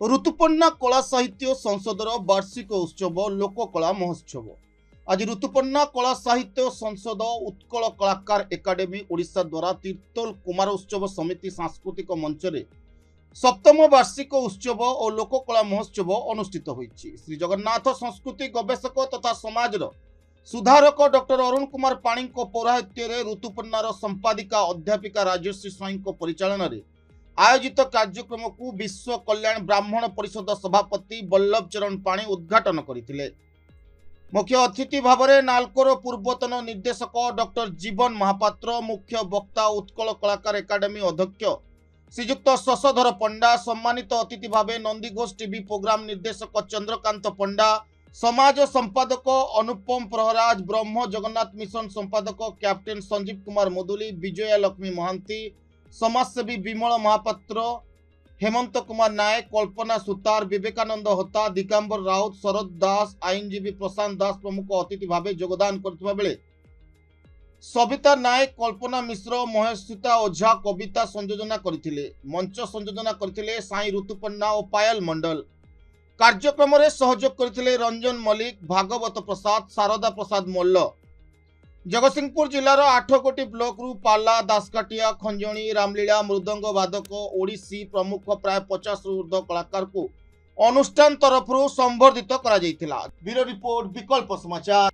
ऋतुपन्ना कला साहित्य संसदर वार्षिक उत्सव लोककला महोत्सव। आज ऋतुपन्ना कला साहित्य संसद उत्कल कलाकार एकाडेमी ओडिशा द्वारा तीर्तोल कुमार उत्सव समिति सांस्कृतिक मंच रे सप्तम वार्षिक उत्सव और लोककला महोत्सव अनुष्ठित होइछि। श्री जगन्नाथ संस्कृति गवेषक तथा समाज सुधारक डॉक्टर अरुण कुमार पाणी पौराहित्य ऋतुपन्नार संपादिका अध्यापिका राजश्री स्वाई परिचालन में आयोजित कार्यक्रम को विश्व कल्याण ब्राह्मण परिषद सभापति बल्लभ चरण पाणी उद्घाटन करथिले। मुख्य अतिथि भाव में नालकोर पूर्वतन निर्देशक डॉक्टर जीवन महापात्र, मुख्य वक्ता उत्कल कलाकार एकाडेमी अध्यक्ष श्रीजुक्त शशधर पंडा, सम्मानित अतिथि भाव नंदीघोष टीवी प्रोग्राम निर्देशक चंद्रकांत पंडा, समाज संपादक अनुपम प्रहराज, ब्रह्म जगन्नाथ मिशन संपादक कैप्टेन संजीव कुमार मुदुली, विजया लक्ष्मी महांती, समाजसेवी विमल महापात्र, हेमंत कुमार नायक, कल्पना सुतार, विवेकानंद होता, दिगंबर राउत, शरद दास, आईनजीवी प्रशांत दास प्रमुख अतिथि भाव योगदान करथिबा बेले सविता नायक, कल्पना मिश्र, महेशुता ओझा कविता संयोजना करथिले। मंच संयोजना करथिले साई ऋतुपन्ना और पायल मंडल। कार्यक्रम में सहयोग करथिले रंजन मल्लिक, भागवत प्रसाद, शारदा प्रसाद मल्ल। जगतसिंहपुर जिलार 8 ब्लॉक रु पाला, दासकाटिया, खंजणी, रामलीला, मृदंग वादक, ओडिसी प्रमुख प्राय 50 रु ऊर्ध्व कलाकार को अनुष्ठान तरफ संबर्धित करा जायतिला। ब्यूरो रिपोर्ट, विकल्प समाचार।